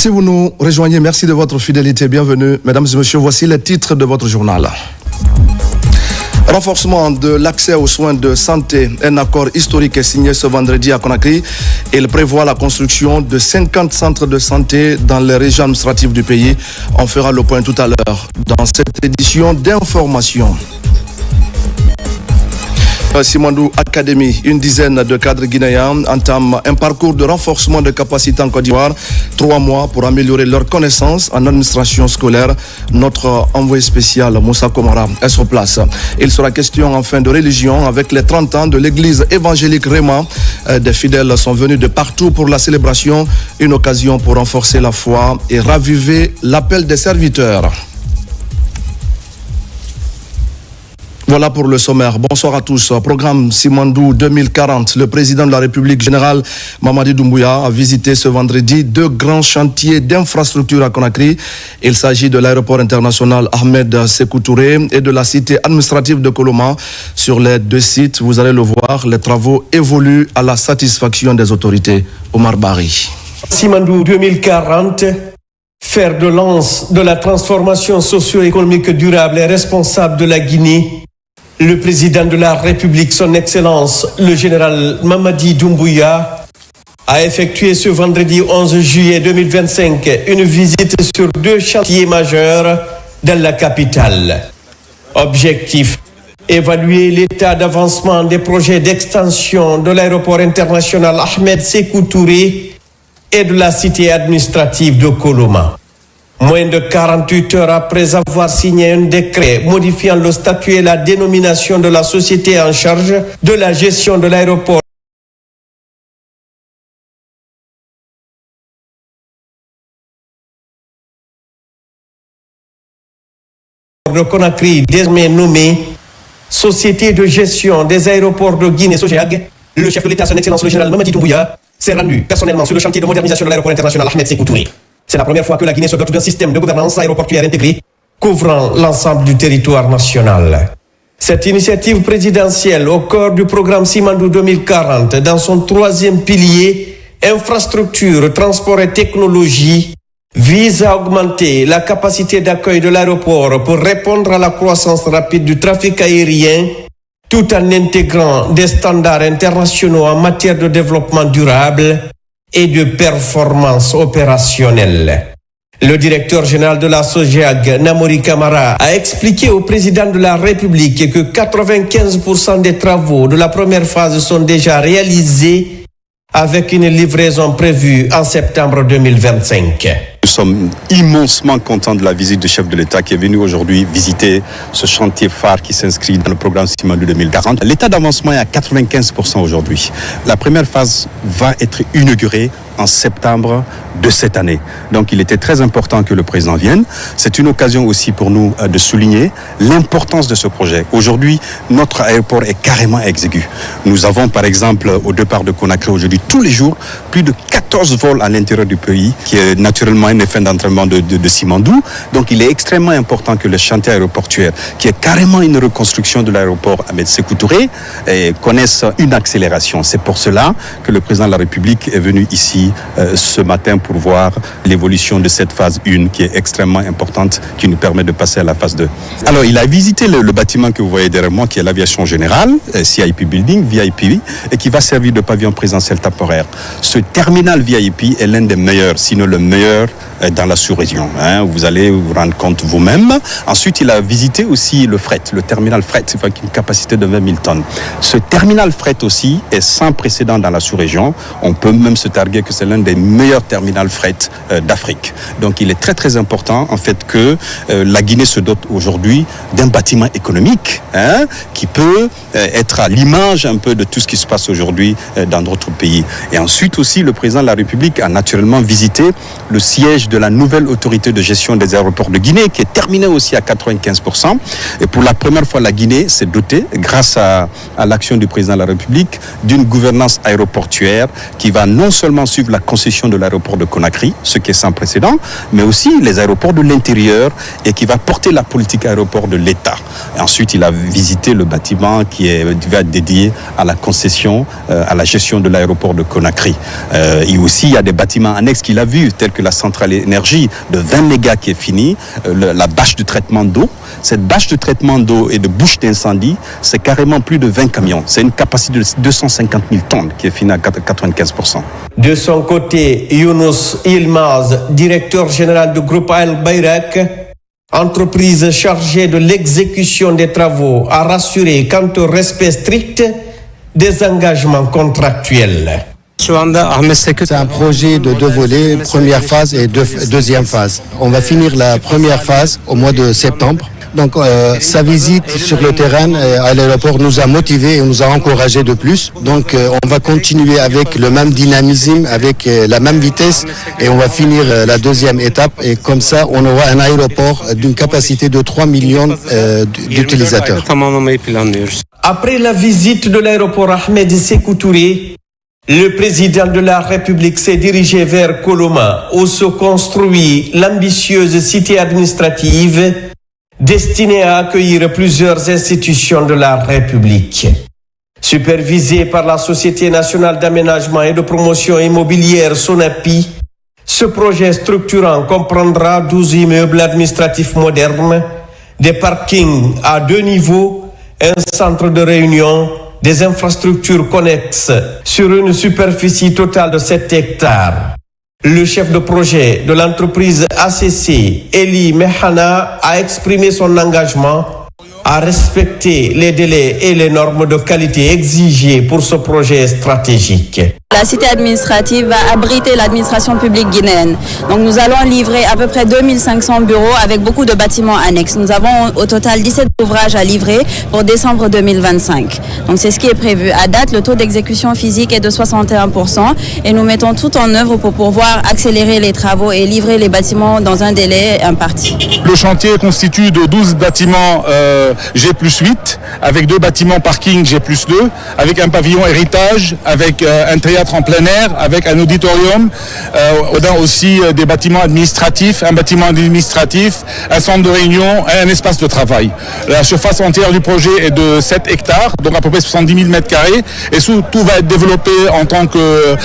Si vous nous rejoignez, merci de votre fidélité. Bienvenue, mesdames et messieurs. Voici les titres de votre journal. Renforcement de l'accès aux soins de santé. Un accord historique est signé ce vendredi à Conakry. Il prévoit la construction de 50 centres de santé dans les régions administratives du pays. On fera le point tout à l'heure dans cette édition d'information. Simandou Academy, une dizaine de cadres guinéens entament un parcours de renforcement de capacités en Côte d'Ivoire. 3 mois pour améliorer leurs connaissances en administration scolaire. Notre envoyé spécial Moussa Komara est sur place. Il sera question enfin de religion avec les 30 ans de l'église évangélique Réma. Des fidèles sont venus de partout pour la célébration. Une occasion pour renforcer la foi et raviver l'appel des serviteurs. Voilà pour le sommaire. Bonsoir à tous. Programme Simandou 2040. Le président de la République, général Mamadi Doumbouya, a visité ce vendredi 2 grands chantiers d'infrastructure à Conakry. Il s'agit de l'aéroport international Ahmed Sékou Touré et de la cité administrative de Koloma. Sur les 2 sites, vous allez le voir, les travaux évoluent à la satisfaction des autorités. Omar Bari. Simandou 2040. Fer de lance de la transformation socio-économique durable et responsable de la Guinée. Le président de la République, son Excellence, le général Mamadi Doumbouya, a effectué ce vendredi 11 juillet 2025 une visite sur 2 chantiers majeurs dans la capitale. Objectif, évaluer l'état d'avancement des projets d'extension de l'aéroport international Ahmed Sékou Touré et de la cité administrative de Koloma. Moins de 48 heures après avoir signé un décret modifiant le statut et la dénomination de la société en charge de la gestion de l'aéroport de Conakry, désormais nommée Société de gestion des aéroports de Guinée, SOGEAG, le chef de l'État, son Excellence le général Mamadi Doumbouya, s'est rendu personnellement sur le chantier de modernisation de l'aéroport international Ahmed Sékou Touré. C'est la première fois que la Guinée se dote d'un système de gouvernance aéroportuaire intégré couvrant l'ensemble du territoire national. Cette initiative présidentielle au cœur du programme Simandou 2040, dans son 3e pilier, infrastructure, transport et technologie, vise à augmenter la capacité d'accueil de l'aéroport pour répondre à la croissance rapide du trafic aérien, tout en intégrant des standards internationaux en matière de développement durable et de performance opérationnelle. Le directeur général de la SOGEAG, Namori Kamara, a expliqué au président de la République que 95% des travaux de la première phase sont déjà réalisés avec une livraison prévue en septembre 2025. Nous sommes immensement contents de la visite du chef de l'État qui est venu aujourd'hui visiter ce chantier phare qui s'inscrit dans le programme Simandou 2040. L'état d'avancement est à 95% aujourd'hui. La première phase va être inaugurée en septembre de cette année. Donc il était très important que le président vienne. C'est une occasion aussi pour nous de souligner l'importance de ce projet. Aujourd'hui, notre aéroport est carrément exigu. Nous avons par exemple au départ de Conakry aujourd'hui tous les jours plus de 14 vols à l'intérieur du pays qui est naturellement un effet d'entraînement de Simandou. Donc il est extrêmement important que le chantier aéroportuaire qui est carrément une reconstruction de l'aéroport Ahmed Sékou Touré connaisse une accélération. C'est pour cela que le président de la République est venu ici ce matin pour voir l'évolution de cette phase 1 qui est extrêmement importante, qui nous permet de passer à la phase 2. Alors, il a visité le bâtiment que vous voyez derrière moi, qui est l'aviation générale, CIP Building, VIP, et qui va servir de pavillon présidentiel temporaire. Ce terminal VIP est l'un des meilleurs, sinon le meilleur dans la sous-région. Vous allez vous rendre compte vous-même. Ensuite, il a visité aussi le fret, le terminal fret, avec une capacité de 20 000 tonnes. Ce terminal fret aussi est sans précédent dans la sous-région. On peut même se targuer que c'est l'un des meilleurs terminals fret d'Afrique. Donc il est très très important en fait que la Guinée se dote aujourd'hui d'un bâtiment économique qui peut être à l'image un peu de tout ce qui se passe aujourd'hui dans d'autres pays. Et ensuite aussi le président de la République a naturellement visité le siège de la nouvelle autorité de gestion des aéroports de Guinée qui est terminée aussi à 95%. Et pour la première fois la Guinée s'est dotée grâce à l'action du président de la République d'une gouvernance aéroportuaire qui va non seulement suivre la concession de l'aéroport de Conakry, ce qui est sans précédent, mais aussi les aéroports de l'intérieur et qui va porter la politique aéroport de l'État. Et ensuite, il a visité le bâtiment qui va être dédié à la concession, à la gestion de l'aéroport de Conakry. Et aussi, il y a des bâtiments annexes qu'il a vus, tels que la centrale centrale énergie de 20 mégas qui est finie, la bâche de traitement d'eau. Cette bâche de traitement d'eau et de bouche d'incendie, c'est carrément plus de 20 camions. C'est une capacité de 250 000 tonnes qui est finie à 95%. De son côté, Younous Yilmaz, directeur général du groupe Al Bayrak, entreprise chargée de l'exécution des travaux, a rassuré quant au respect strict des engagements contractuels. C'est un projet de 2 volets, première phase et deuxième phase. On va finir la première phase au mois de septembre. Donc sa visite sur le terrain à l'aéroport nous a motivés et nous a encouragés de plus. Donc on va continuer avec le même dynamisme, avec la même vitesse et on va finir la deuxième étape. Et comme ça, on aura un aéroport d'une capacité de 3 millions d'utilisateurs. Après la visite de l'aéroport Ahmed Sékou Touré, le président de la République s'est dirigé vers Koloma, où se construit l'ambitieuse cité administrative destinée à accueillir plusieurs institutions de la République. Supervisé par la Société nationale d'aménagement et de promotion immobilière SONAPI, ce projet structurant comprendra 12 immeubles administratifs modernes, des parkings à 2 niveaux, un centre de réunion, des infrastructures connexes sur une superficie totale de 7 hectares. Le chef de projet de l'entreprise ACC, Eli Mehana, a exprimé son engagement à respecter les délais et les normes de qualité exigées pour ce projet stratégique. La cité administrative va abriter l'administration publique guinéenne. Donc nous allons livrer à peu près 2500 bureaux avec beaucoup de bâtiments annexes. Nous avons au total 17 ouvrages à livrer pour décembre 2025. Donc c'est ce qui est prévu. À date, le taux d'exécution physique est de 61% et nous mettons tout en œuvre pour pouvoir accélérer les travaux et livrer les bâtiments dans un délai imparti. Le chantier constitue de 12 bâtiments G+8 avec 2 bâtiments parking G+2 avec un pavillon héritage, avec un théâtre en plein air, avec un auditorium. On a aussi des bâtiments administratifs, un bâtiment administratif, un centre de réunion et un espace de travail. La surface entière du projet est de 7 hectares, donc à peu près 70 000 mètres carrés. Et tout va être développé en tant que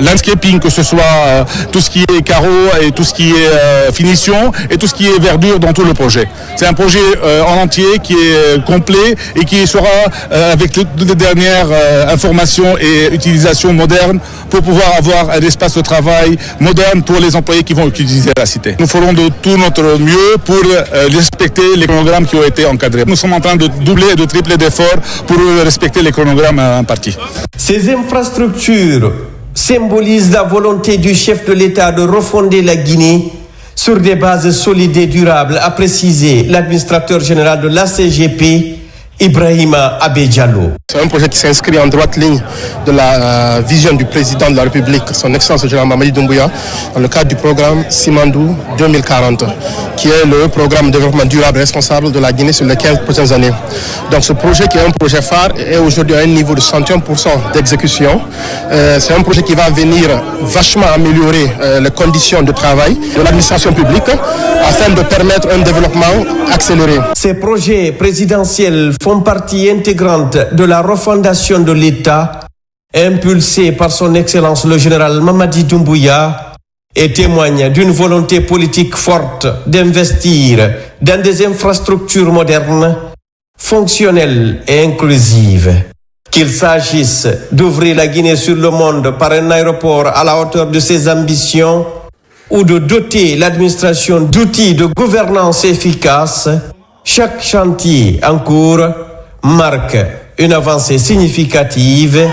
landscaping, que ce soit tout ce qui est carreaux et tout ce qui est finition et tout ce qui est verdure dans tout le projet. C'est un projet en entier qui est complet et qui sera avec toutes les dernières informations et utilisations modernes pour pouvoir avoir un espace de travail moderne pour les employés qui vont utiliser la cité. Nous ferons de tout notre mieux pour respecter les chronogrammes qui ont été encadrés. Nous sommes en train de doubler et de tripler d'efforts pour respecter les chronogrammes impartis. Ces infrastructures symbolisent la volonté du chef de l'État de refonder la Guinée sur des bases solides et durables, a précisé l'administrateur général de l'ACGP, Ibrahima Abedjallo. C'est un projet qui s'inscrit en droite ligne de la vision du président de la République, son Excellence le général Mamadi Doumbouya, dans le cadre du programme Simandou 2040, qui est le programme de développement durable et responsable de la Guinée sur les 15 prochaines années. Donc ce projet, qui est un projet phare, est aujourd'hui à un niveau de 61% d'exécution. C'est un projet qui va venir vachement améliorer les conditions de travail de l'administration publique afin de permettre un développement accéléré. Ces projets présidentiels font partie intégrante de la refondation de l'État impulsée par son Excellence le général Mamadi Doumbouya et témoigne d'une volonté politique forte d'investir dans des infrastructures modernes, fonctionnelles et inclusives. Qu'il s'agisse d'ouvrir la Guinée sur le monde par un aéroport à la hauteur de ses ambitions ou de doter l'administration d'outils de gouvernance efficaces, chaque chantier en cours marque une avancée significative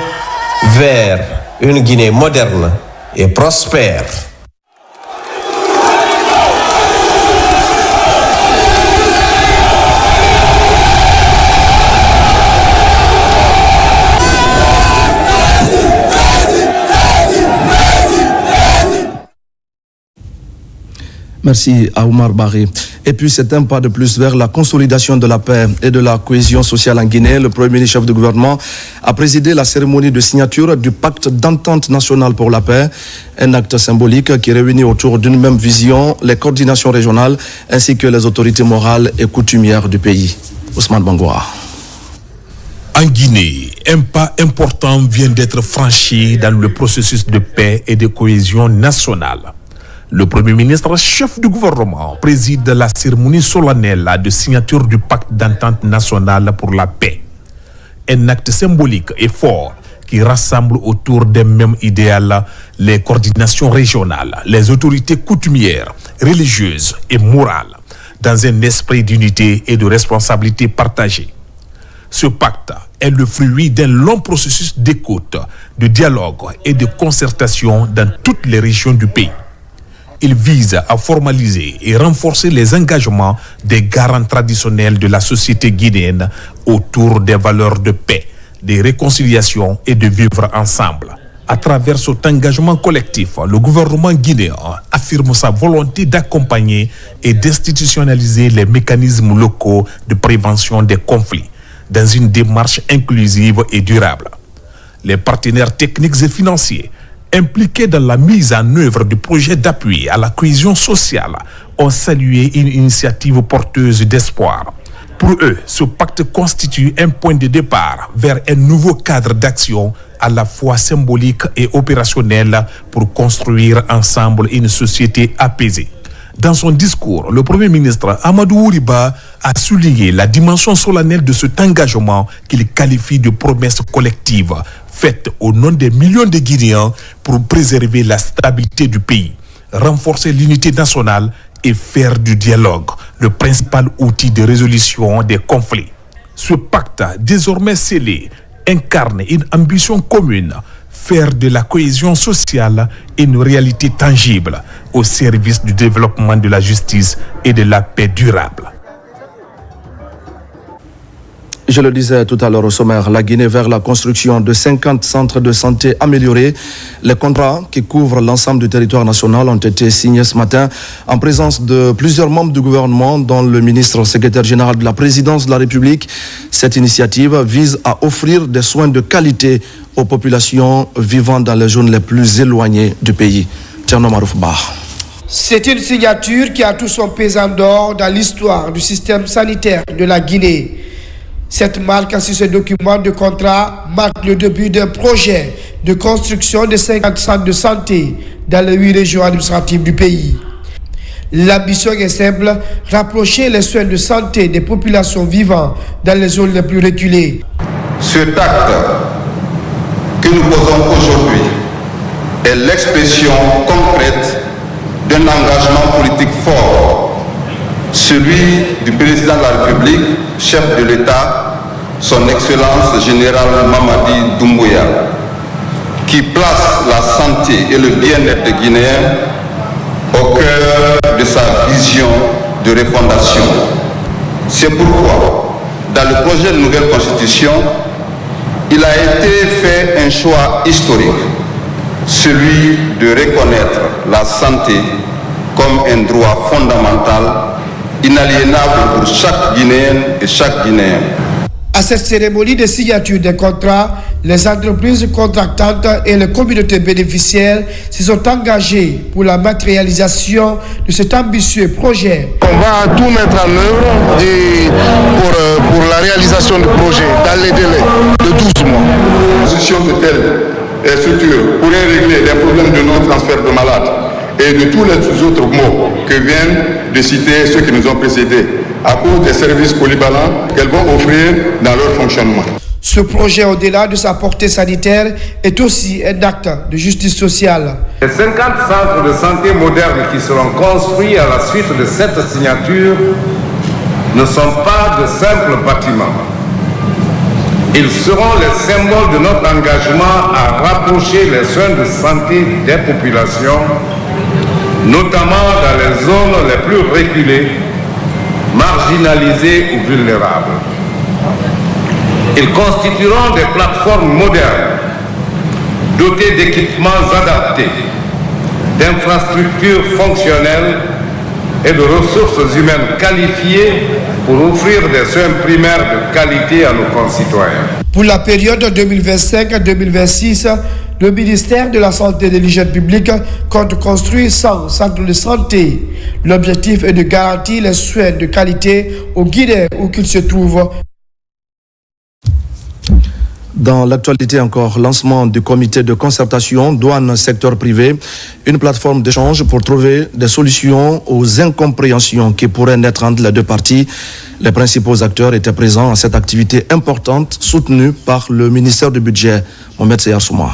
vers une Guinée moderne et prospère. Merci à Oumar Barry. Et puis c'est un pas de plus vers la consolidation de la paix et de la cohésion sociale en Guinée. Le Premier ministre chef de gouvernement a présidé la cérémonie de signature du pacte d'entente nationale pour la paix, un acte symbolique qui réunit autour d'une même vision les coordinations régionales ainsi que les autorités morales et coutumières du pays. Ousmane Bangoura. En Guinée, un pas important vient d'être franchi dans le processus de paix et de cohésion nationale. Le Premier ministre, chef du gouvernement, préside la cérémonie solennelle de signature du pacte d'entente nationale pour la paix. Un acte symbolique et fort qui rassemble autour d'un même idéal les coordinations régionales, les autorités coutumières, religieuses et morales, dans un esprit d'unité et de responsabilité partagée. Ce pacte est le fruit d'un long processus d'écoute, de dialogue et de concertation dans toutes les régions du pays. Il vise à formaliser et renforcer les engagements des garants traditionnels de la société guinéenne autour des valeurs de paix, de réconciliation et de vivre ensemble. À travers cet engagement collectif, le gouvernement guinéen affirme sa volonté d'accompagner et d'institutionnaliser les mécanismes locaux de prévention des conflits dans une démarche inclusive et durable. Les partenaires techniques et financiers impliqués dans la mise en œuvre du projet d'appui à la cohésion sociale ont salué une initiative porteuse d'espoir. Pour eux, ce pacte constitue un point de départ vers un nouveau cadre d'action à la fois symbolique et opérationnel pour construire ensemble une société apaisée. Dans son discours, le Premier ministre Amadou Ouriba a souligné la dimension solennelle de cet engagement qu'il qualifie de promesse collective faite au nom des millions de Guinéens pour préserver la stabilité du pays, renforcer l'unité nationale et faire du dialogue le principal outil de résolution des conflits. Ce pacte, désormais scellé, incarne une ambition commune, faire de la cohésion sociale une réalité tangible au service du développement de la justice et de la paix durable. Je le disais tout à l'heure au sommaire, la Guinée vers la construction de 50 centres de santé améliorés. Les contrats qui couvrent l'ensemble du territoire national ont été signés ce matin en présence de plusieurs membres du gouvernement, dont le ministre secrétaire général de la présidence de la République. Cette initiative vise à offrir des soins de qualité aux populations vivant dans les zones les plus éloignées du pays. Tcherno Marouf Bah. C'est une signature qui a tout son pesant d'or dans l'histoire du système sanitaire de la Guinée. Cette marque sur ce document de contrat marque le début d'un projet de construction de 50 centres de santé dans les 8 régions administratives du pays. L'ambition est simple, rapprocher les soins de santé des populations vivant dans les zones les plus reculées. Cet acte que nous posons aujourd'hui est l'expression concrète d'un engagement politique fort, celui du président de la République, chef de l'État, son Excellence générale Mamadi Doumbouya, qui place la santé et le bien-être des Guinéens au cœur de sa vision de refondation. C'est pourquoi, dans le projet de nouvelle constitution, il a été fait un choix historique, celui de reconnaître la santé comme un droit fondamental, inaliénable pour chaque Guinéenne et chaque Guinéen. À cette cérémonie de signature des contrats, les entreprises contractantes et les communautés bénéficiaires se sont engagées pour la matérialisation de cet ambitieux projet. On va tout mettre en œuvre et pour la réalisation du projet dans les délais de 12 mois. La position de telle structure pourrait régler les problèmes de non-transfert de malades et de tous les autres maux que viennent de citer ceux qui nous ont précédés, à cause des services polyvalents qu'elles vont offrir dans leur fonctionnement. Ce projet, au-delà de sa portée sanitaire, est aussi un acte de justice sociale. Les 50 centres de santé modernes qui seront construits à la suite de cette signature ne sont pas de simples bâtiments. Ils seront les symboles de notre engagement à rapprocher les soins de santé des populations, notamment dans les zones les plus reculées, marginalisés ou vulnérables. Ils constitueront des plateformes modernes, dotées d'équipements adaptés, d'infrastructures fonctionnelles et de ressources humaines qualifiées pour offrir des soins primaires de qualité à nos concitoyens. Pour la période 2025-2026, le ministère de la Santé et de l'Hygiène publique compte construire 100 centres de santé. L'objectif est de garantir les soins de qualité aux Guinéens où qu'ils se trouvent. Dans l'actualité encore, lancement du comité de concertation douane-secteur privé, une plateforme d'échange pour trouver des solutions aux incompréhensions qui pourraient naître entre les deux parties. Les principaux acteurs étaient présents à cette activité importante soutenue par le ministère du Budget. Mohamed Seyar Souma.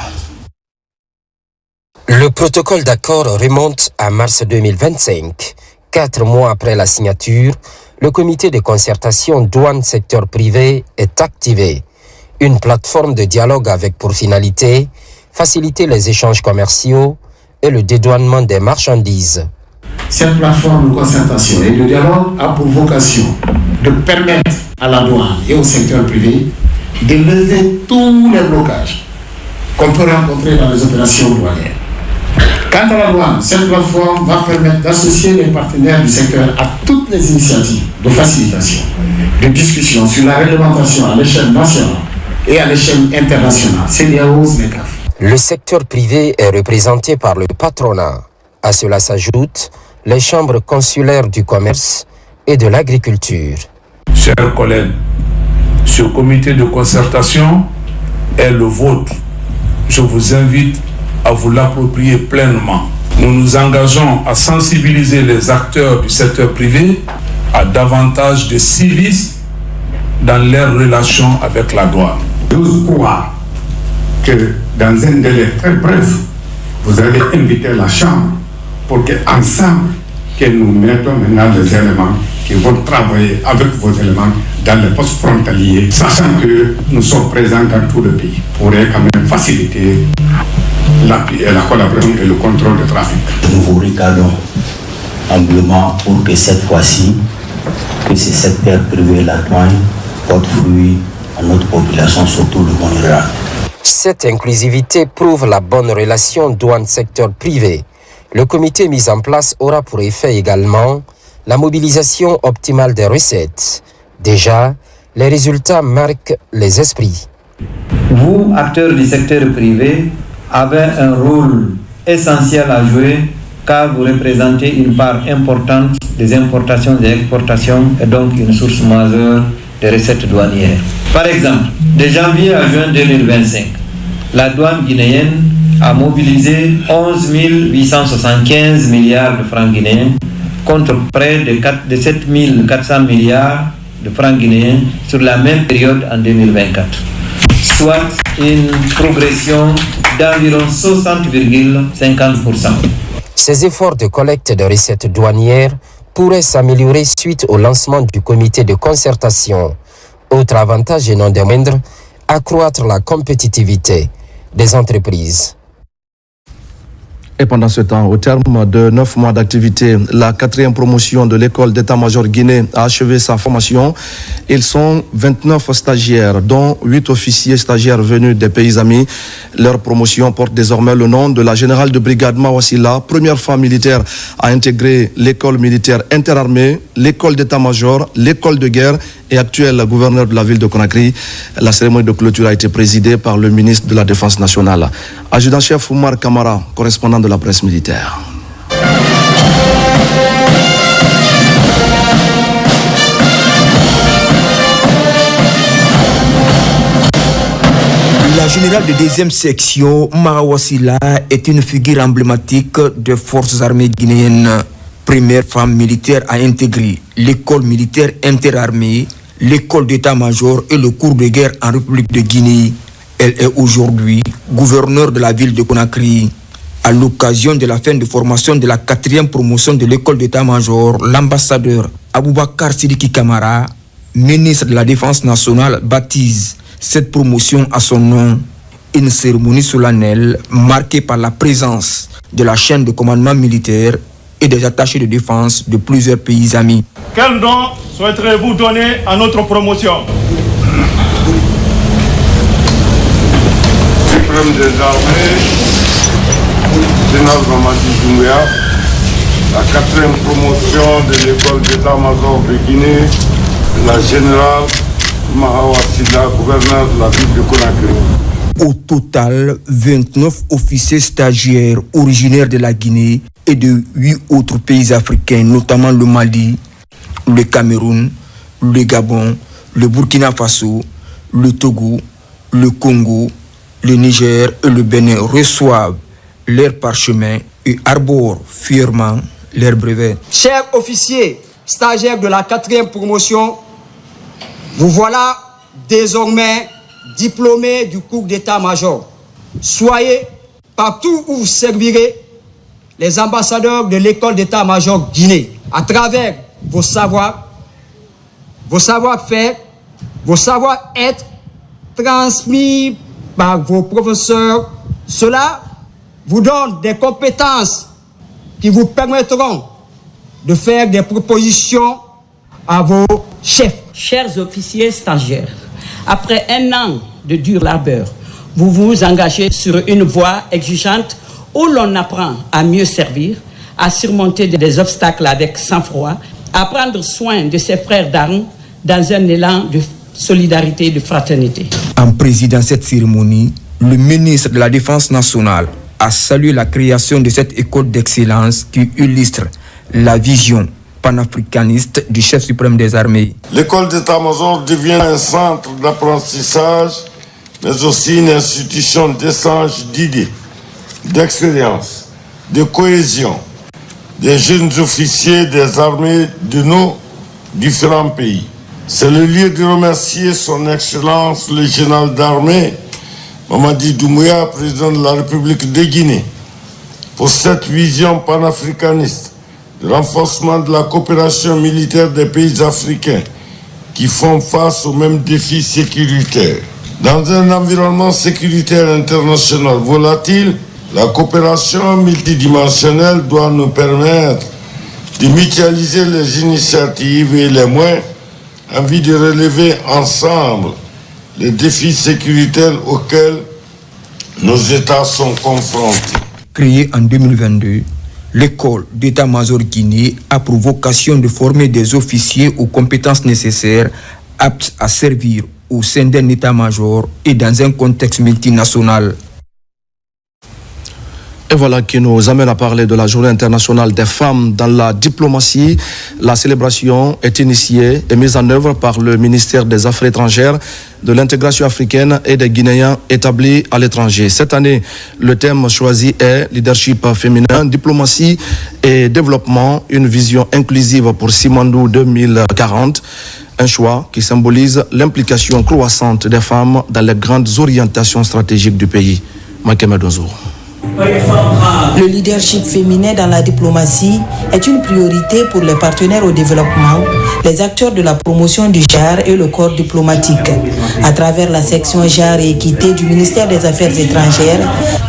Le protocole d'accord remonte à mars 2025. 4 mois après la signature, le comité de concertation douane-secteur privé est activé. Une plateforme de dialogue avec pour finalité faciliter les échanges commerciaux et le dédouanement des marchandises. Cette plateforme de concertation et de dialogue a pour vocation de permettre à la douane et au secteur privé de lever tous les blocages qu'on peut rencontrer dans les opérations douanières. Quant à la douane, cette plateforme va permettre d'associer les partenaires du secteur à toutes les initiatives de facilitation, de discussion sur la réglementation à l'échelle nationale et à l'échelle internationale. Le secteur privé est représenté par le patronat. À cela s'ajoutent les chambres consulaires du commerce et de l'agriculture. Chers collègues, ce comité de concertation est le vôtre. Je vous invite à vous l'approprier pleinement. Nous nous engageons à sensibiliser les acteurs du secteur privé à davantage de civisme dans leurs relations avec la douane. J'ose croire que dans un délai très bref, vous allez inviter la Chambre pour qu'ensemble, que nous mettons maintenant les éléments qui vont travailler avec vos éléments dans les postes frontaliers, sachant que nous sommes présents dans tout le pays, pourrait quand même faciliter l'appui et la collaboration et le contrôle du trafic. Nous vous regardons humblement pour que cette fois-ci, que ce secteur privé, la douane, porte fruit à notre population, surtout le monde rural. Cette inclusivité prouve la bonne relation douane-secteur privé. Le comité mis en place aura pour effet également la mobilisation optimale des recettes. Déjà, les résultats marquent les esprits. Vous, acteurs du secteur privé, avez un rôle essentiel à jouer car vous représentez une part importante des importations et exportations et donc une source majeure des recettes douanières. Par exemple, de janvier à juin 2025, la douane guinéenne a mobilisé 11 875 milliards de francs guinéens contre près de 7 400 milliards de francs guinéens sur la même période en 2024, soit une progression d'environ 60,50%. Ces efforts de collecte de recettes douanières pourraient s'améliorer suite au lancement du comité de concertation. Autre avantage et non des moindres, accroître la compétitivité des entreprises. Et pendant ce temps, au terme de 9 mois d'activité, la 4e promotion de l'école d'état-major Guinée a achevé sa formation. Ils sont 29 stagiaires, dont 8 officiers stagiaires venus des pays amis. Leur promotion porte désormais le nom de la générale de brigade Mawassila, première femme militaire à intégrer l'école militaire interarmée, l'école d'état-major, l'école de guerre et actuel gouverneur de la ville de Conakry. La cérémonie de clôture a été présidée par le ministre de la Défense nationale. Adjudant-chef Oumar Kamara, correspondant de la presse militaire. La générale de 2e section, Mahawassila, est une figure emblématique des forces armées guinéennes. Première femme militaire à intégrer l'école militaire interarmée, l'école d'état-major et le cours de guerre en République de Guinée. Elle est aujourd'hui gouverneure de la ville de Conakry. À l'occasion de la fin de formation de la 4e promotion de l'école d'état-major, l'ambassadeur Aboubakar Sidiki Kamara, ministre de la Défense nationale, baptise cette promotion à son nom. Une cérémonie solennelle marquée par la présence de la chaîne de commandement militaire et des attachés de défense de plusieurs pays amis. Quel nom souhaiterez-vous donner à notre promotion? Suprême des armées, Général Mamadi Doumbouya, la 4e promotion de l'école d'état-major de Guinée, la générale Mahawassila, gouverneur de la ville de Conakry. Au total, 29 officiers stagiaires originaires de la Guinée et de 8 autres pays africains, notamment le Mali, le Cameroun, le Gabon, le Burkina Faso, le Togo, le Congo, le Niger et le Bénin reçoivent leur parchemin et arborent fièrement leur brevet. Chers officiers, stagiaires de la 4e promotion, vous voilà désormais diplômés du cours d'état-major. Soyez, partout où vous servirez, les ambassadeurs de l'école d'état-major Guinée, à travers vos savoirs, vos savoir-faire, vos savoir-être transmis par vos professeurs. Cela vous donne des compétences qui vous permettront de faire des propositions à vos chefs. Chers officiers stagiaires, après un an de dur labeur, vous vous engagez sur une voie exigeante où l'on apprend à mieux servir, à surmonter des obstacles avec sang-froid, à prendre soin de ses frères d'armes dans un élan de solidarité et de fraternité. En présidant cette cérémonie, le ministre de la Défense nationale a salué la création de cette école d'excellence qui illustre la vision panafricaniste du chef suprême des armées. L'école d'état-major devient un centre d'apprentissage, mais aussi une institution d'échange d'idées, d'expérience, de cohésion des jeunes officiers des armées de nos différents pays. C'est le lieu de remercier son Excellence le général d'armée Mamadi Doumbouya, président de la République de Guinée, pour cette vision panafricaniste de renforcement de la coopération militaire des pays africains qui font face aux mêmes défis sécuritaires. Dans un environnement sécuritaire international volatile, la coopération multidimensionnelle doit nous permettre de mutualiser les initiatives et les moyens en vue de relever ensemble les défis sécuritaires auxquels nos États sont confrontés. Créée en 2022, l'école d'état-major Guinée a pour vocation de former des officiers aux compétences nécessaires aptes à servir au sein d'un état-major et dans un contexte multinational. Et voilà qui nous amène à parler de la Journée internationale des femmes dans la diplomatie. La célébration est initiée et mise en œuvre par le ministère des Affaires étrangères, de l'intégration africaine et des Guinéens établis à l'étranger. Cette année, le thème choisi est leadership féminin, diplomatie et développement, une vision inclusive pour Simandou 2040. Un choix qui symbolise l'implication croissante des femmes dans les grandes orientations stratégiques du pays. Makeme Donzour. Le leadership féminin dans la diplomatie est une priorité pour les partenaires au développement, les acteurs de la promotion du genre et le corps diplomatique. À travers la section genre et équité du ministère des Affaires étrangères,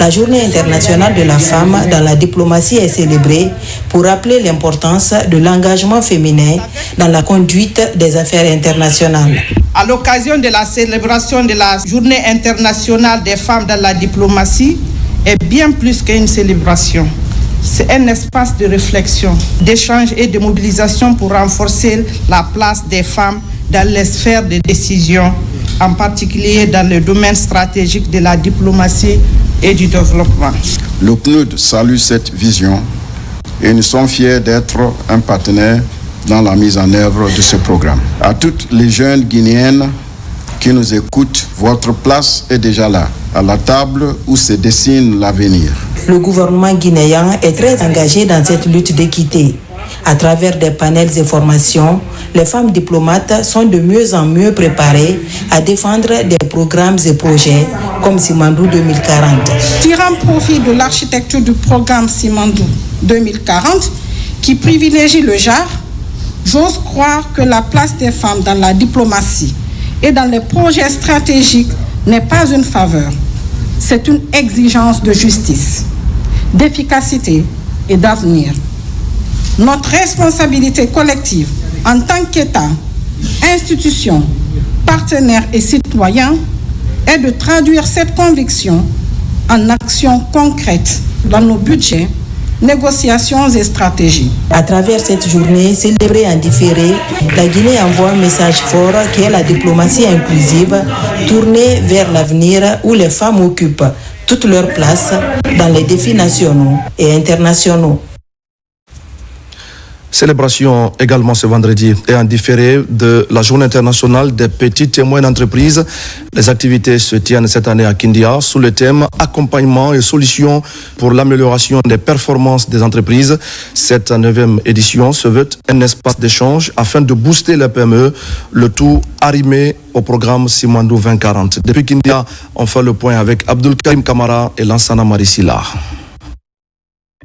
la Journée internationale de la femme dans la diplomatie est célébrée pour rappeler l'importance de l'engagement féminin dans la conduite des affaires internationales. À l'occasion de la célébration de la Journée internationale des femmes dans la diplomatie, est bien plus qu'une célébration. C'est un espace de réflexion, d'échange et de mobilisation pour renforcer la place des femmes dans les sphères de décision, en particulier dans le domaine stratégique de la diplomatie et du développement. Le CNUD salue cette vision et nous sommes fiers d'être un partenaire dans la mise en œuvre de ce programme. À toutes les jeunes Guinéennes qui nous écoutent, votre place est déjà là, à la table où se dessine l'avenir. Le gouvernement guinéen est très engagé dans cette lutte d'équité. À travers des panels et formations, les femmes diplomates sont de mieux en mieux préparées à défendre des programmes et projets comme Simandou 2040. Tirant profit de l'architecture du programme Simandou 2040, qui privilégie le genre, j'ose croire que la place des femmes dans la diplomatie et dans les projets stratégiques n'est pas une faveur. C'est une exigence de justice, d'efficacité et d'avenir. Notre responsabilité collective en tant qu'État, institution, partenaires et citoyens est de traduire cette conviction en actions concrètes dans nos budgets, négociations et stratégies. À travers cette journée célébrée en différé, la Guinée envoie un message fort qui est la diplomatie inclusive tournée vers l'avenir où les femmes occupent toute leur place dans les défis nationaux et internationaux. Célébration également ce vendredi et en différé de la Journée internationale des petites et moyennes entreprises. Les activités se tiennent cette année à Kindia sous le thème accompagnement et solutions pour l'amélioration des performances des entreprises. Cette 9e édition se veut un espace d'échange afin de booster les PME, le tout arrimé au programme Simandou 2040. Depuis Kindia, on fait le point avec Abdul Karim Kamara et Lansana Marisila.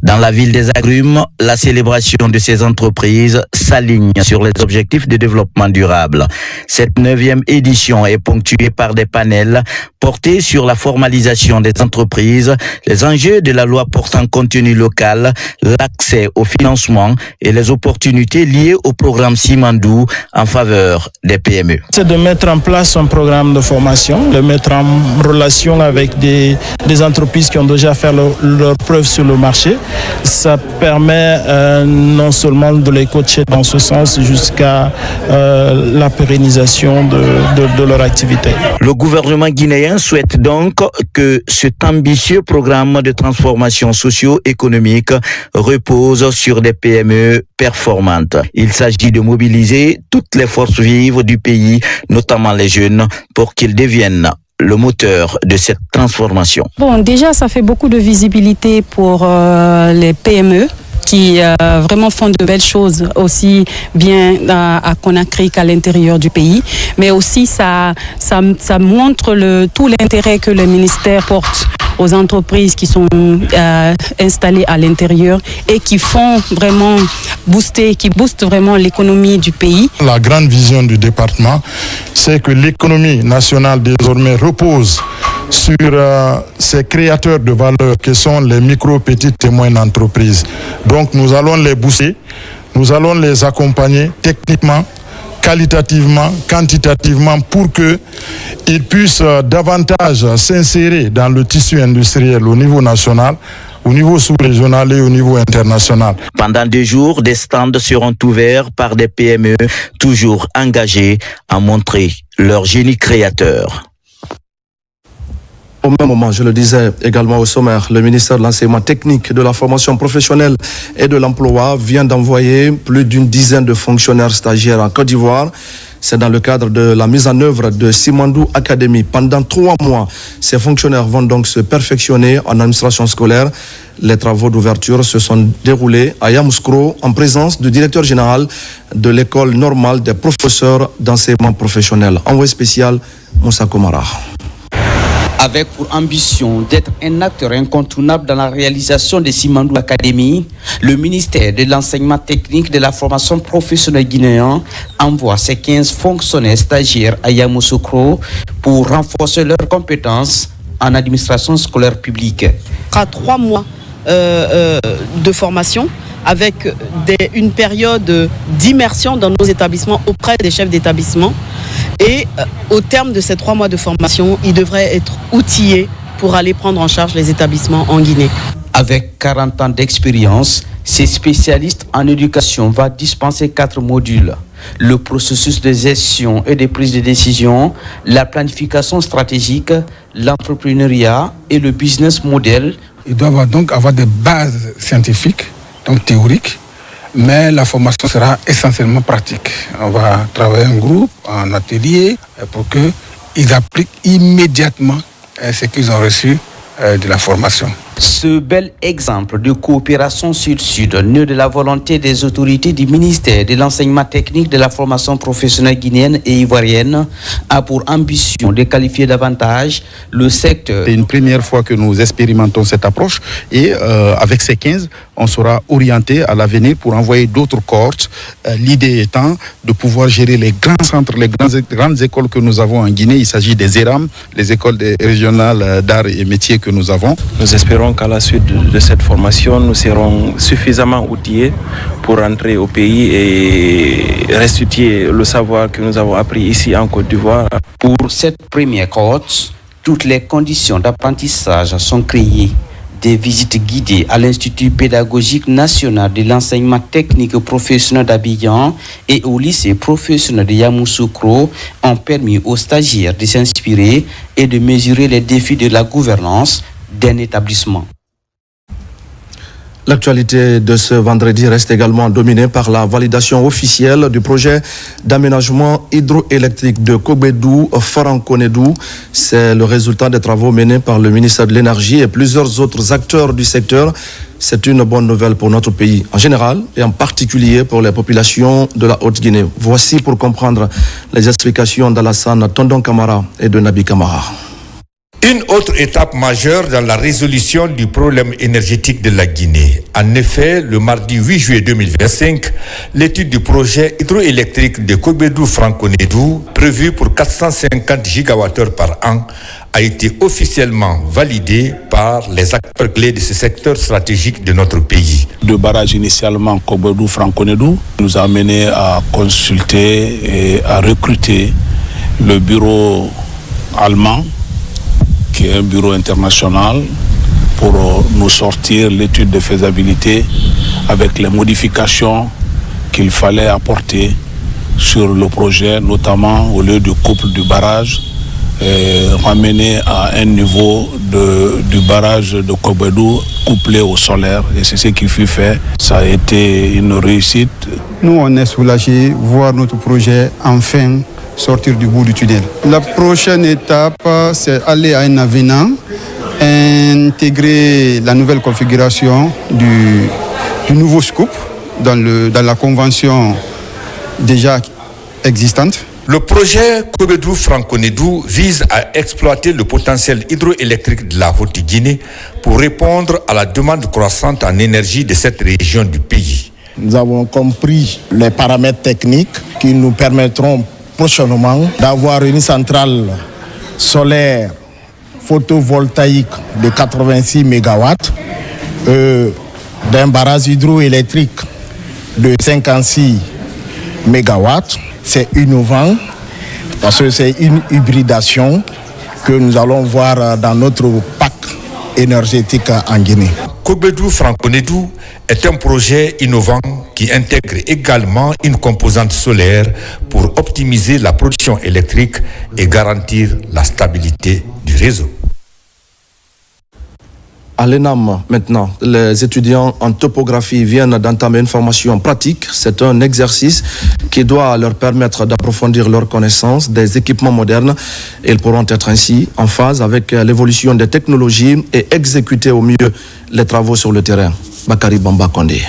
Dans la ville des agrumes, la célébration de ces entreprises s'aligne sur les objectifs de développement durable. Cette 9e édition est ponctuée par des panels portés sur la formalisation des entreprises, les enjeux de la loi portant contenu local, l'accès au financement et les opportunités liées au programme Simandou en faveur des PME. C'est de mettre en place un programme de formation, de mettre en relation avec des entreprises qui ont déjà fait leur preuve sur le marché. Ça permet non seulement de les coacher dans ce sens jusqu'à la pérennisation de leur activité. Le gouvernement guinéen souhaite donc que cet ambitieux programme de transformation socio-économique repose sur des PME performantes. Il s'agit de mobiliser toutes les forces vives du pays, notamment les jeunes, pour qu'ils deviennent le moteur de cette transformation. Bon, déjà, ça fait beaucoup de visibilité pour les PME qui vraiment font de belles choses aussi bien à Conakry qu'à l'intérieur du pays. Mais aussi, ça montre tout l'intérêt que le ministère porte aux entreprises qui sont installées à l'intérieur et qui boostent vraiment l'économie du pays. La grande vision du département, c'est que l'économie nationale désormais repose sur ces créateurs de valeur que sont les micro, petites et moyennes entreprises. Donc nous allons les booster, nous allons les accompagner techniquement, qualitativement, quantitativement pour qu'ils puissent davantage s'insérer dans le tissu industriel au niveau national, au niveau sous-régional et au niveau international. Pendant 2 jours, des stands seront ouverts par des PME toujours engagés à montrer leur génie créateur. Au même moment, je le disais également au sommaire, le ministère de l'Enseignement technique, de la formation professionnelle et de l'emploi vient d'envoyer plus d'une dizaine de fonctionnaires stagiaires en Côte d'Ivoire. C'est dans le cadre de la mise en œuvre de Simandou Academy. Pendant 3 mois, ces fonctionnaires vont donc se perfectionner en administration scolaire. Les travaux d'ouverture se sont déroulés à Yamoussoukro en présence du directeur général de l'école normale des professeurs d'enseignement professionnel. Envoyé spécial, Moussa Komara. Avec pour ambition d'être un acteur incontournable dans la réalisation des Simandou Academy, le ministère de l'Enseignement technique de la formation professionnelle guinéen envoie ses 15 fonctionnaires stagiaires à Yamoussoukro pour renforcer leurs compétences en administration scolaire publique. À 3 mois de formation avec une période d'immersion dans nos établissements auprès des chefs d'établissement. Et au terme de ces 3 mois de formation, ils devraient être outillés pour aller prendre en charge les établissements en Guinée. Avec 40 ans d'expérience, ces spécialistes en éducation vont dispenser 4 modules. Le processus de gestion et de prise de décision, la planification stratégique, l'entrepreneuriat et le business model. Ils doivent donc avoir des bases scientifiques, donc théoriques, mais la formation sera essentiellement pratique. On va travailler en groupe, en atelier, pour qu'ils appliquent immédiatement ce qu'ils ont reçu de la formation. Ce bel exemple de coopération sud-sud, né de la volonté des autorités du ministère de l'Enseignement technique de la formation professionnelle guinéenne et ivoirienne, a pour ambition de qualifier davantage le secteur. C'est une première fois que nous expérimentons cette approche et avec ces 15, on sera orienté à l'avenir pour envoyer d'autres cohortes. L'idée étant de pouvoir gérer les grands centres, les grandes écoles que nous avons en Guinée. Il s'agit des ERAM, les écoles régionales d'art et métiers que nous avons. Nous espérons qu'à la suite de cette formation, nous serons suffisamment outillés pour rentrer au pays et restituer le savoir que nous avons appris ici en Côte d'Ivoire. Pour cette première cohorte, toutes les conditions d'apprentissage sont créées. Des visites guidées à l'Institut pédagogique national de l'enseignement technique professionnel d'Abidjan et au lycée professionnel de Yamoussoukro ont permis aux stagiaires de s'inspirer et de mesurer les défis de la gouvernance d'un établissement. L'actualité de ce vendredi reste également dominée par la validation officielle du projet d'aménagement hydroélectrique de Kogbedu-Farankonédou. C'est le résultat des travaux menés par le ministère de l'Énergie et plusieurs autres acteurs du secteur. C'est une bonne nouvelle pour notre pays en général et en particulier pour les populations de la Haute-Guinée. Voici pour comprendre les explications d'Alassane Tondon Kamara et de Nabi Kamara. Une autre étape majeure dans la résolution du problème énergétique de la Guinée. En effet, le mardi 8 juillet 2025, l'étude du projet hydroélectrique de Kogbedu-Farankonédou, prévu pour 450 gigawattheures par an, a été officiellement validée par les acteurs clés de ce secteur stratégique de notre pays. Le barrage initialement Kogbedu-Farankonédou nous a amené à consulter et à recruter le bureau allemand, qui est un bureau international, pour nous sortir l'étude de faisabilité avec les modifications qu'il fallait apporter sur le projet, notamment au lieu du couple du barrage, ramener à un niveau du barrage de Kogbedu couplé au solaire. Et c'est ce qui fut fait. Ça a été une réussite. Nous, on est soulagés de voir notre projet enfin sortir du bout du tunnel. La prochaine étape, c'est aller à un avenant, intégrer la nouvelle configuration du nouveau scoop dans la convention déjà existante. Le projet Kogbedu-Farankonédou vise à exploiter le potentiel hydroélectrique de la Haute-Guinée pour répondre à la demande croissante en énergie de cette région du pays. Nous avons compris les paramètres techniques qui nous permettront prochainement d'avoir une centrale solaire photovoltaïque de 86 MW, d'un barrage hydroélectrique de 56 MW. C'est innovant parce que c'est une hybridation que nous allons voir dans notre parc énergétique en Guinée. Kogbedu-Farankonédou est un projet innovant qui intègre également une composante solaire pour optimiser la production électrique et garantir la stabilité du réseau. À l'ENAM, maintenant, les étudiants en topographie viennent d'entamer une formation pratique. C'est un exercice qui doit leur permettre d'approfondir leurs connaissances des équipements modernes. Ils pourront être ainsi en phase avec l'évolution des technologies et exécuter au mieux les travaux sur le terrain. Bakari Bamba Kondé.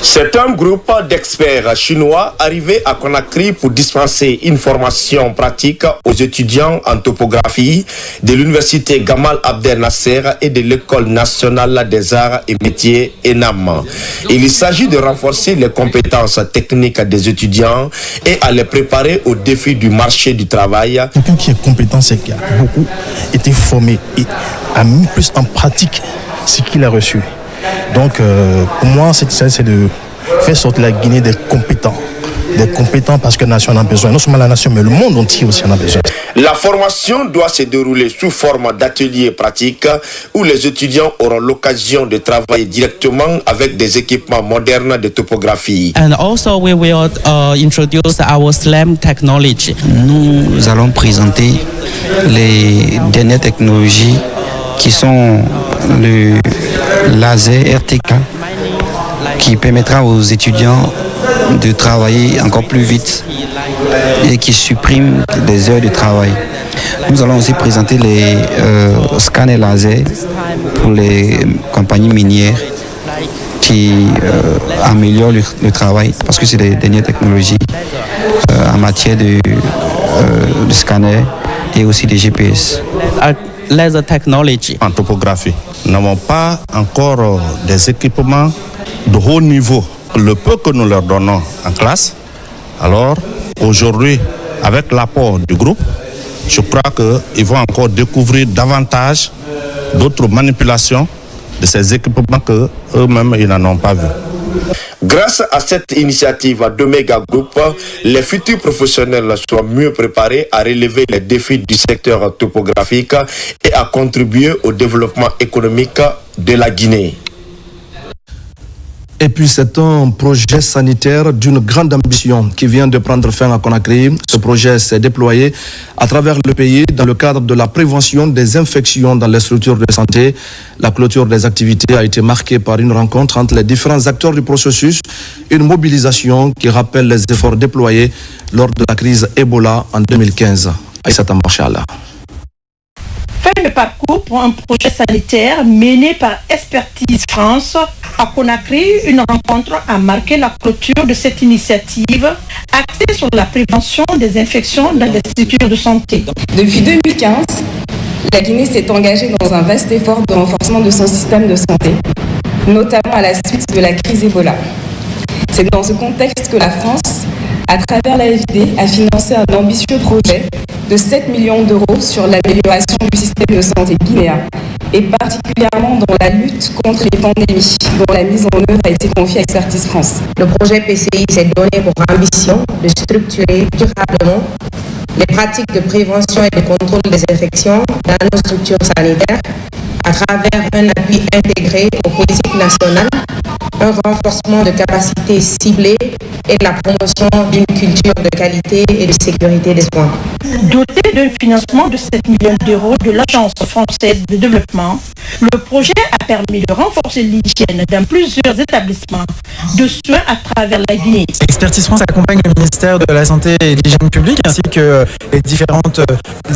C'est un groupe d'experts chinois arrivés à Conakry pour dispenser une formation pratique aux étudiants en topographie de l'université Gamal Abdel Nasser et de l'école nationale des arts et métiers ENAM. Il s'agit de renforcer les compétences techniques des étudiants et à les préparer aux défis du marché du travail. Quelqu'un qui est compétent, c'est qui a beaucoup été formé et a mis plus en pratique ce qu'il a reçu. Donc, pour moi, c'est de faire sortir la Guinée des compétents parce que la nation en a besoin. Non seulement la nation, mais le monde entier aussi en a besoin. La formation doit se dérouler sous forme d'ateliers pratiques où les étudiants auront l'occasion de travailler directement avec des équipements modernes de topographie. And also we will introduce our SLAM technology. Nous allons présenter les dernières technologies qui sont le laser RTK qui permettra aux étudiants de travailler encore plus vite et qui supprime des heures de travail. Nous allons aussi présenter les scanners laser pour les compagnies minières qui améliorent le travail parce que c'est des dernières technologies en matière de scanner et aussi des GPS. Laser technology. En topographie, nous n'avons pas encore des équipements de haut niveau. Le peu que nous leur donnons en classe, alors aujourd'hui, avec l'apport du groupe, je crois qu'ils vont encore découvrir davantage d'autres manipulations de ces équipements qu'eux-mêmes ils n'en ont pas vu. Grâce à cette initiative d'Omega Group, les futurs professionnels soient mieux préparés à relever les défis du secteur topographique et à contribuer au développement économique de la Guinée. Et puis c'est un projet sanitaire d'une grande ambition qui vient de prendre fin à Conakry. Ce projet s'est déployé à travers le pays dans le cadre de la prévention des infections dans les structures de santé. La clôture des activités a été marquée par une rencontre entre les différents acteurs du processus, une mobilisation qui rappelle les efforts déployés lors de la crise Ebola en 2015. Aïssata Marchala. Fin de parcours pour un projet sanitaire mené par Expertise France. À Conakry, une rencontre a marqué la clôture de cette initiative axée sur la prévention des infections dans les structures de santé. Depuis 2015, la Guinée s'est engagée dans un vaste effort de renforcement de son système de santé, notamment à la suite de la crise Ebola. C'est dans ce contexte que la France, à travers l'AFD, a financé un ambitieux projet de 7 millions d'euros sur l'amélioration du système de santé guinéen et particulièrement dans la lutte contre les pandémies, dont la mise en œuvre a été confiée à Expertise France. Le projet PCI s'est donné pour ambition de structurer durablement les pratiques de prévention et de contrôle des infections dans nos structures sanitaires à travers un appui intégré aux politiques nationales, un renforcement de capacités ciblées et la promotion d'une culture de qualité et de sécurité des soins. Doté d'un financement de 7 millions d'euros de l'Agence française de développement, le projet a permis de renforcer l'hygiène dans plusieurs établissements de soins à travers la Guinée. Expertise France accompagne le ministère de la Santé et de l'Hygiène publique ainsi que les différentes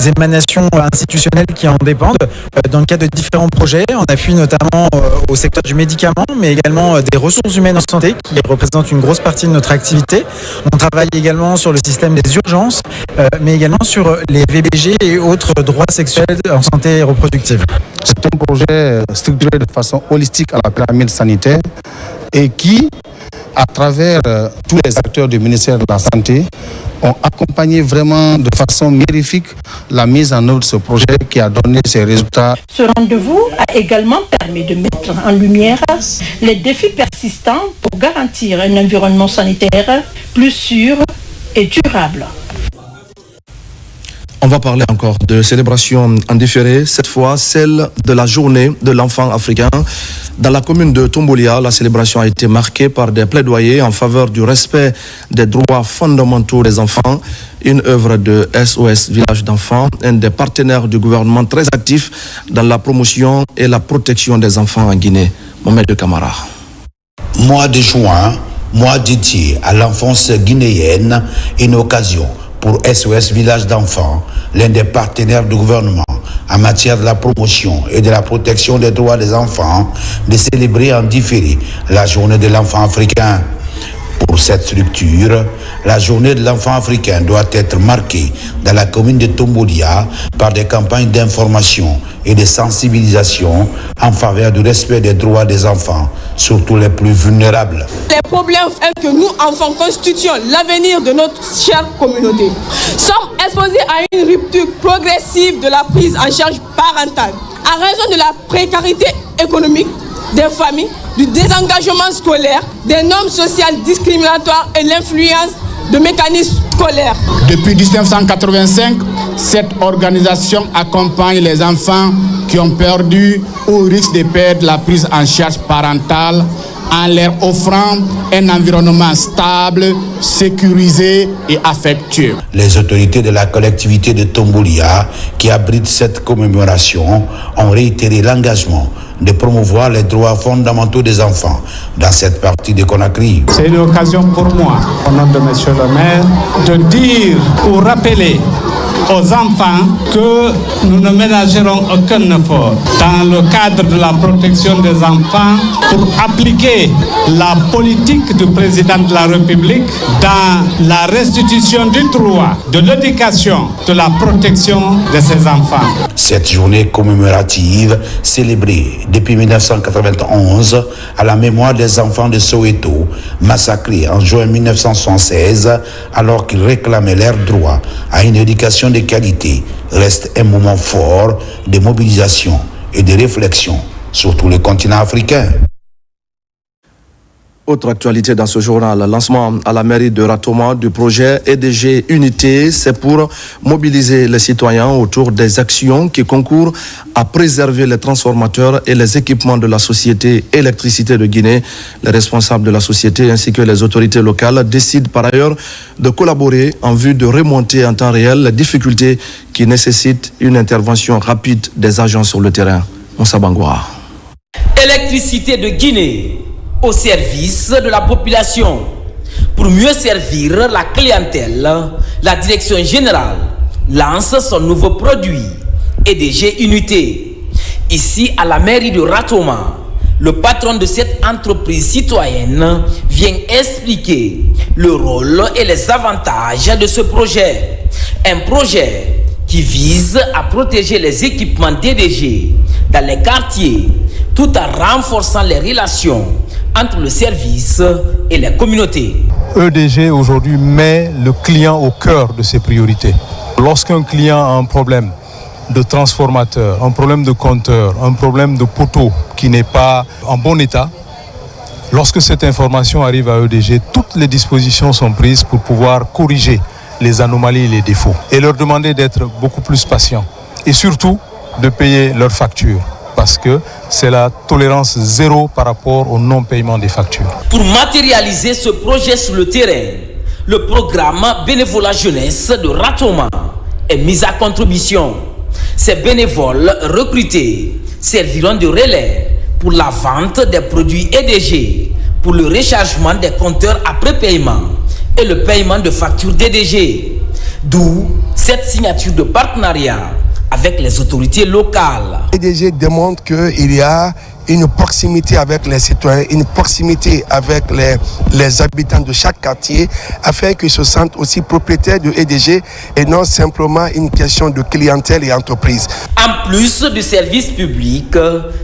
émanations institutionnelles qui en dépendent dans le cadre de différents projets. On appuie notamment au secteur du médicament, mais également des ressources humaines en santé qui représentent une grosse partie de notre activité. On travaille également sur le système des urgences, mais également sur les VBG et autres droits sexuels en santé reproductive. C'est un projet structuré de façon holistique à la pyramide sanitaire et qui, à travers tous les acteurs du ministère de la Santé, ont accompagné vraiment de façon mérifique la mise en œuvre de ce projet qui a donné ses résultats. Ce rendez-vous a également permis de mettre en lumière les défis persistants pour garantir un environnement sanitaire plus sûr et durable. On va parler encore de célébration en différé, cette fois celle de la journée de l'enfant africain. Dans la commune de Tombolia, la célébration a été marquée par des plaidoyers en faveur du respect des droits fondamentaux des enfants. Une œuvre de SOS Village d'enfants, un des partenaires du gouvernement très actif dans la promotion et la protection des enfants en Guinée. Mohamed Kamara. Mois de juin, mois dédié à l'enfance guinéenne, une occasion pour SOS Village d'enfants, l'un des partenaires du gouvernement en matière de la promotion et de la protection des droits des enfants, de célébrer en différé la journée de l'enfant africain. Pour cette structure, la journée de l'enfant africain doit être marquée dans la commune de Tombolia par des campagnes d'information et de sensibilisation en faveur du respect des droits des enfants, surtout les plus vulnérables. Les problèmes que nous, enfants, constituons l'avenir de notre chère communauté, sommes exposés à une rupture progressive de la prise en charge parentale à raison de la précarité économique des familles, du désengagement scolaire, des normes sociales discriminatoires et l'influence de mécanismes scolaires. Depuis 1985, cette organisation accompagne les enfants qui ont perdu ou risquent de perdre la prise en charge parentale en leur offrant un environnement stable, sécurisé et affectueux. Les autorités de la collectivité de Tombolia, qui abrite cette commémoration, ont réitéré l'engagement de promouvoir les droits fondamentaux des enfants dans cette partie de Conakry. C'est une occasion pour moi, au nom de M. le maire, de dire ou rappeler aux enfants que nous ne ménagerons aucun effort dans le cadre de la protection des enfants pour appliquer la politique du président de la République dans la restitution du droit, de l'éducation, de la protection de ces enfants. Cette journée commémorative, célébrée depuis 1991 à la mémoire des enfants de Soweto, massacrés en juin 1976 alors qu'ils réclamaient leur droit à une éducation de qualité, reste un moment fort de mobilisation et de réflexion sur tout le continent africain. Autre actualité dans ce journal, lancement à la mairie de Ratoma du projet EDG Unité, c'est pour mobiliser les citoyens autour des actions qui concourent à préserver les transformateurs et les équipements de la société Électricité de Guinée. Les responsables de la société ainsi que les autorités locales décident par ailleurs de collaborer en vue de remonter en temps réel les difficultés qui nécessitent une intervention rapide des agents sur le terrain. Moussa Bangoura. Électricité de Guinée au service de la population. Pour mieux servir la clientèle, la direction générale lance son nouveau produit, EDG Unité. Ici, à la mairie de Ratoma, le patron de cette entreprise citoyenne vient expliquer le rôle et les avantages de ce projet. Un projet qui vise à protéger les équipements d'EDG dans les quartiers, tout en renforçant les relations entre le service et les communautés. EDG aujourd'hui met le client au cœur de ses priorités. Lorsqu'un client a un problème de transformateur, un problème de compteur, un problème de poteau qui n'est pas en bon état, lorsque cette information arrive à EDG, toutes les dispositions sont prises pour pouvoir corriger les anomalies et les défauts et leur demander d'être beaucoup plus patients et surtout de payer leurs factures, parce que c'est la tolérance zéro par rapport au non-paiement des factures. Pour matérialiser ce projet sur le terrain, le programme Bénévolat Jeunesse de Ratoma est mis à contribution. Ces bénévoles recrutés serviront de relais pour la vente des produits EDG, pour le rechargement des compteurs après paiement et le paiement de factures d'EDG. D'où cette signature de partenariat avec les autorités locales. EDG démontre qu'il y a une proximité avec les citoyens, une proximité avec les habitants de chaque quartier, afin qu'ils se sentent aussi propriétaires de EDG et non simplement une question de clientèle et entreprise. En plus du service public,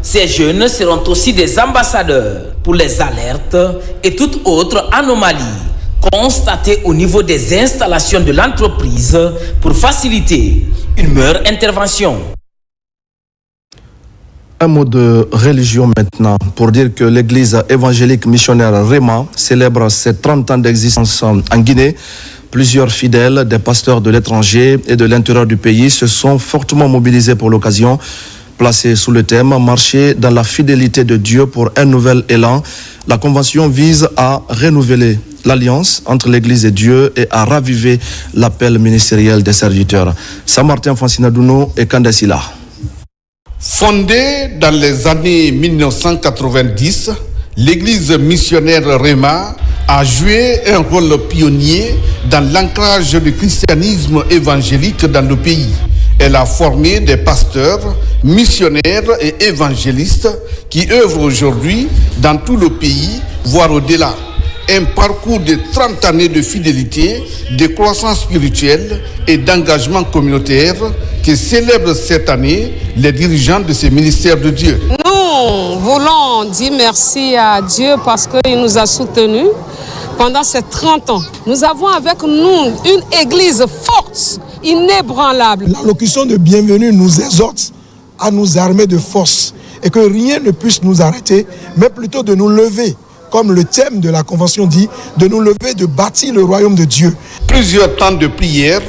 ces jeunes seront aussi des ambassadeurs pour les alertes et toute autre anomalie constatée au niveau des installations de l'entreprise pour faciliter une meilleure intervention. Un mot de religion maintenant, pour dire que l'église évangélique missionnaire Réma célèbre ses 30 ans d'existence en Guinée. Plusieurs fidèles, des pasteurs de l'étranger et de l'intérieur du pays se sont fortement mobilisés pour l'occasion. Placé sous le thème « Marcher dans la fidélité de Dieu pour un nouvel élan », la convention vise à renouveler l'alliance entre l'Église et Dieu et à raviver l'appel ministériel des serviteurs. Saint-Martin Fancinadouno et Kandasila. Fondée dans les années 1990, l'église missionnaire Réma a joué un rôle pionnier dans l'ancrage du christianisme évangélique dans le pays. Elle a formé des pasteurs, missionnaires et évangélistes qui œuvrent aujourd'hui dans tout le pays, voire au-delà. Un parcours de 30 années de fidélité, de croissance spirituelle et d'engagement communautaire que célèbrent cette année les dirigeants de ces ministères de Dieu. Nous voulons dire merci à Dieu parce qu'il nous a soutenus pendant ces 30 ans. Nous avons avec nous une église forte, inébranlable. L'allocution de bienvenue nous exhorte à nous armer de force et que rien ne puisse nous arrêter, mais plutôt de nous lever. Comme le thème de la convention dit, de nous lever, de bâtir le royaume de Dieu. Plusieurs temps de prière,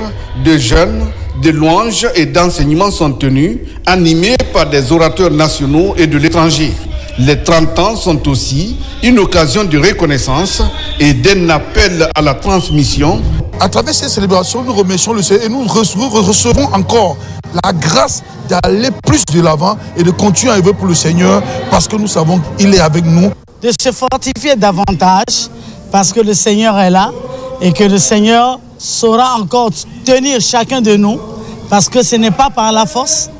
de jeûne, de louanges et d'enseignements sont tenus, animés par des orateurs nationaux et de l'étranger. Les 30 ans sont aussi une occasion de reconnaissance et d'un appel à la transmission. À travers ces célébrations, nous remercions le Seigneur et nous recevons encore la grâce d'aller plus de l'avant et de continuer à œuvrer pour le Seigneur parce que nous savons qu'il est avec nous. De se fortifier davantage parce que le Seigneur est là et que le Seigneur saura encore tenir chacun de nous parce que ce n'est pas par la force,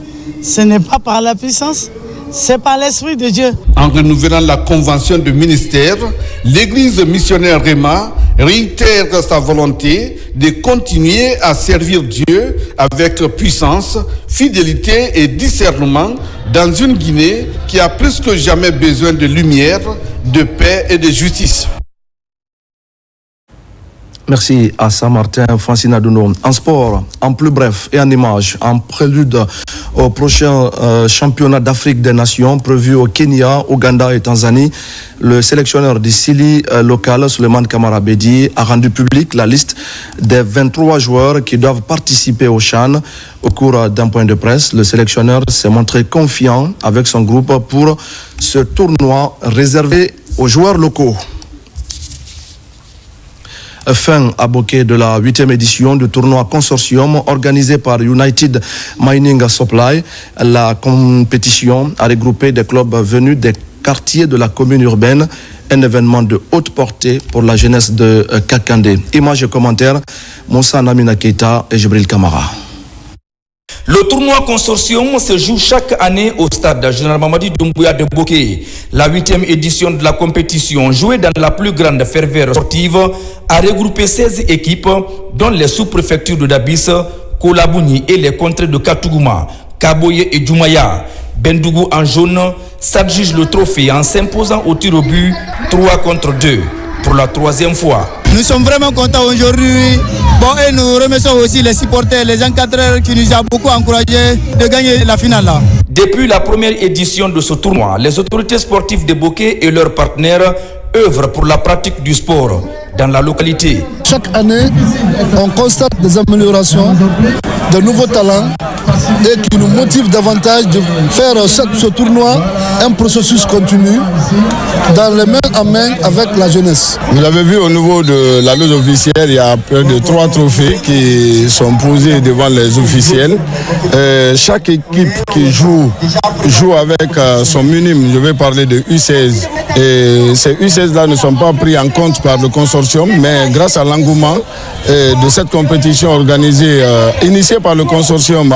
ce n'est pas par la puissance, c'est par l'Esprit de Dieu. En renouvelant la convention de ministère, l'église missionnaire Réma réitère sa volonté de continuer à servir Dieu avec puissance, fidélité et discernement dans une Guinée qui a plus que jamais besoin de lumière, de paix et de justice. Merci à Saint-Martin, Francine Adouno. En sport, en plus bref et en image, en prélude au prochain championnat d'Afrique des Nations prévu au Kenya, Ouganda et Tanzanie, le sélectionneur du Sili local, Suleiman Kamara Bedi, a rendu public la liste des 23 joueurs qui doivent participer au CHAN. Au cours d'un point de presse, le sélectionneur s'est montré confiant avec son groupe pour ce tournoi réservé aux joueurs locaux. Fin à Boké de la 8e édition du tournoi consortium organisé par United Mining Supply. La compétition a regroupé des clubs venus des quartiers de la commune urbaine, un événement de haute portée pour la jeunesse de Kakandé. Images et commentaires, Moussa Namina Keita et Jibril Kamara. Le tournoi consortium se joue chaque année au stade Général Mamadi Doumbouya de Boké. La 8e édition de la compétition, jouée dans la plus grande ferveur sportive, a regroupé 16 équipes, dont les sous-préfectures de Dabis, Kolabouni et les contrées de Katougouma, Kaboye et Djoumaya. Bendougou en jaune s'adjuge le trophée en s'imposant au tir au but 3-2 pour la 3e fois. Nous sommes vraiment contents aujourd'hui. Bon, et nous remercions aussi les supporters, les encadreurs qui nous ont beaucoup encouragés de gagner la finale là. Depuis la première édition de ce tournoi, les autorités sportives de Boké et leurs partenaires œuvrent pour la pratique du sport dans la localité. Chaque année, on constate des améliorations, de nouveaux talents et qui nous motivent davantage de faire ce tournoi un processus continu dans les mains à main avec la jeunesse. Vous l'avez vu au niveau de la loge officielle, il y a près de 3 trophées qui sont posés devant les officiels. Chaque équipe qui joue avec son minime, je vais parler de U16. Et ces U16-là ne sont pas pris en compte par le consortium, mais grâce à l'engouement de cette compétition organisée, initiée par le consortium,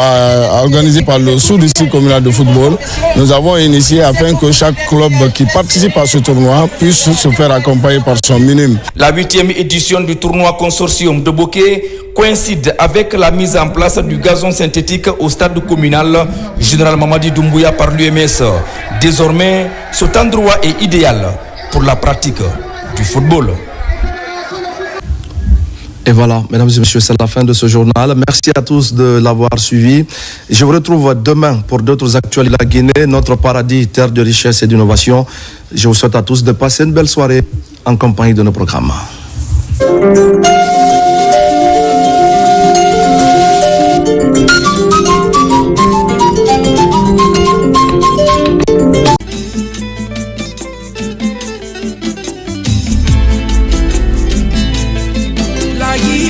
organisée par le sous-district communal de football, nous avons initié afin que chaque club qui participe à ce tournoi puisse se faire accompagner par son minime. La 8e édition du tournoi consortium de Boké coïncide avec la mise en place du gazon synthétique au stade communal Général Mamadi Doumbouya par l'UMS. Désormais, cet endroit est idéal pour la pratique du football. Et voilà, mesdames et messieurs, c'est la fin de ce journal. Merci à tous de l'avoir suivi. Je vous retrouve demain pour d'autres actualités de la Guinée, notre paradis, terre de richesse et d'innovation. Je vous souhaite à tous de passer une belle soirée en compagnie de nos programmes.